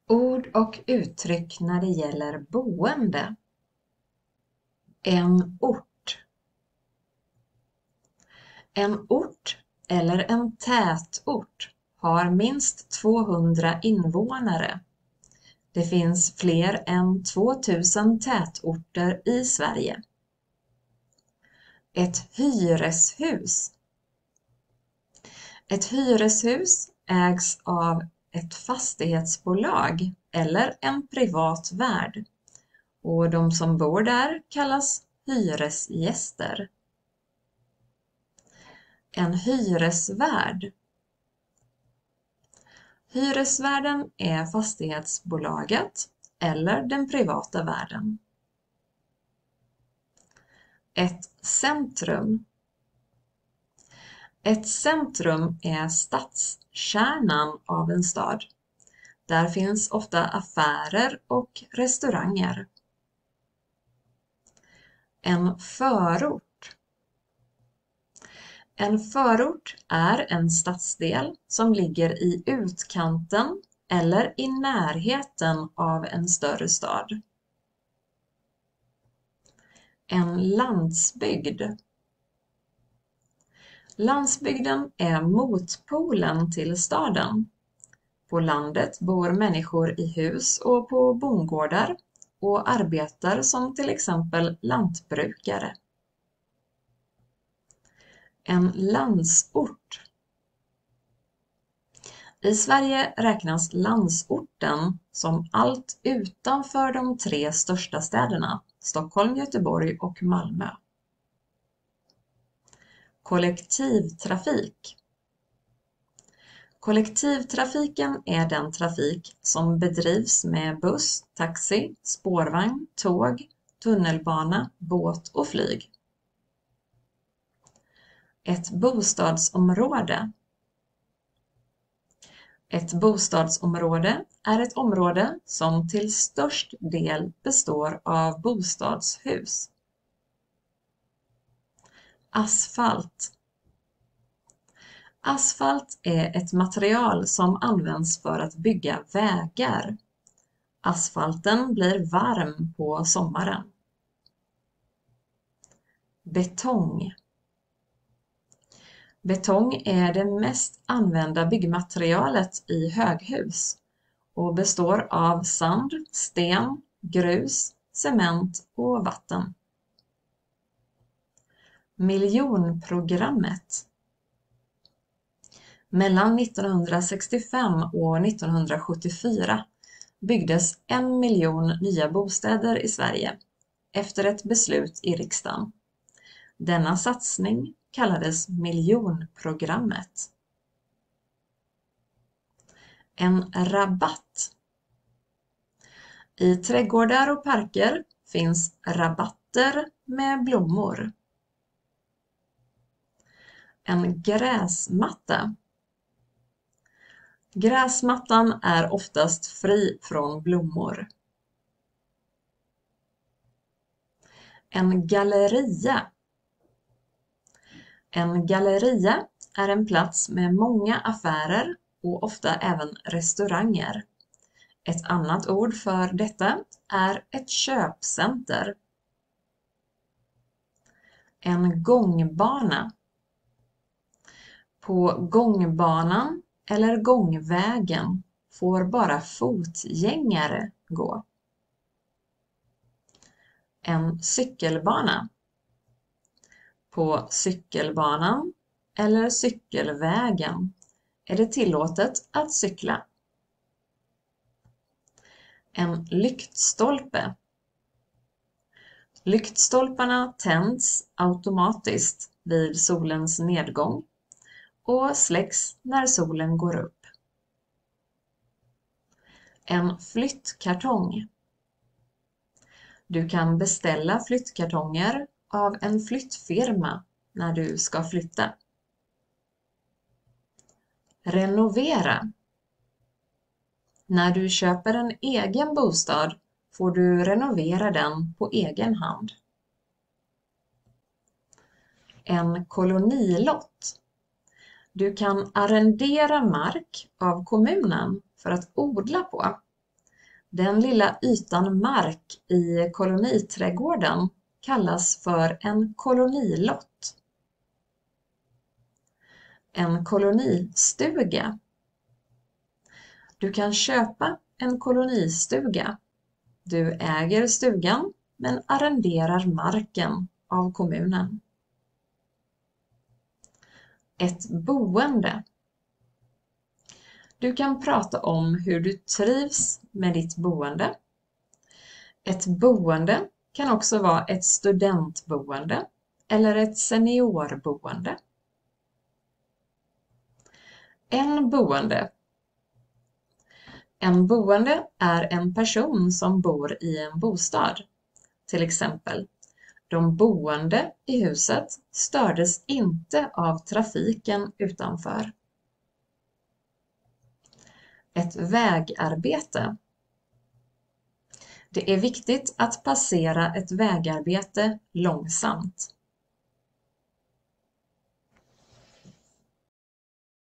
Ord och uttryck när det gäller boende. En ort. En ort eller en tätort har minst 200 invånare. Det finns fler än 2000 tätorter i Sverige. Ett hyreshus. Ett hyreshus ägs av ett fastighetsbolag eller en privat värd, och de som bor där kallas hyresgäster. En hyresvärd. Hyresvärden är fastighetsbolaget eller den privata värden. Ett centrum. Ett centrum är stadskärnan av en stad. Där finns ofta affärer och restauranger. En förort. En förort är en stadsdel som ligger i utkanten eller i närheten av en större stad. En landsbygd. Landsbygden är motpolen till staden. På landet bor människor i hus och på bondgårdar och arbetar som till exempel lantbrukare. En landsort. I Sverige räknas landsorten som allt utanför de 3 största städerna, Stockholm, Göteborg och Malmö. Kollektivtrafik. Kollektivtrafiken är den trafik som bedrivs med buss, taxi, spårvagn, tåg, tunnelbana, båt och flyg. Ett bostadsområde. Ett bostadsområde är ett område som till störst del består av bostadshus. Asfalt. Asfalt är ett material som används för att bygga vägar. Asfalten blir varm på sommaren. Betong. Betong är det mest använda byggmaterialet i höghus och består av sand, sten, grus, cement och vatten. Miljonprogrammet. Mellan 1965 och 1974 byggdes 1 miljon nya bostäder i Sverige efter ett beslut i riksdagen. Denna satsning kallades miljonprogrammet. En rabatt. I trädgårdar och parker finns rabatter med blommor. En gräsmatta. Gräsmattan är oftast fri från blommor. En galleria. En galleria är en plats med många affärer och ofta även restauranger. Ett annat ord för detta är ett köpcenter. En gångbana. På gångbanan eller gångvägen får bara fotgängare gå. En cykelbana. På cykelbanan eller cykelvägen är det tillåtet att cykla. En lyktstolpe. Lyktstolparna tänds automatiskt vid solens nedgång och släcks när solen går upp. En flyttkartong. Du kan beställa flyttkartonger av en flyttfirma när du ska flytta. Renovera. När du köper en egen bostad får du renovera den på egen hand. En kolonilott. Du kan arrendera mark av kommunen för att odla på. Den lilla ytan mark i koloniträdgården kallas för en kolonilott. En kolonistuga. Du kan köpa en kolonistuga. Du äger stugan men arrenderar marken av kommunen. Ett boende. Du kan prata om hur du trivs med ditt boende. Ett boende kan också vara ett studentboende eller ett seniorboende. En boende. En boende är en person som bor i en bostad. Till exempel, de boende i huset stördes inte av trafiken utanför. Ett vägarbete. Det är viktigt att passera ett vägarbete långsamt.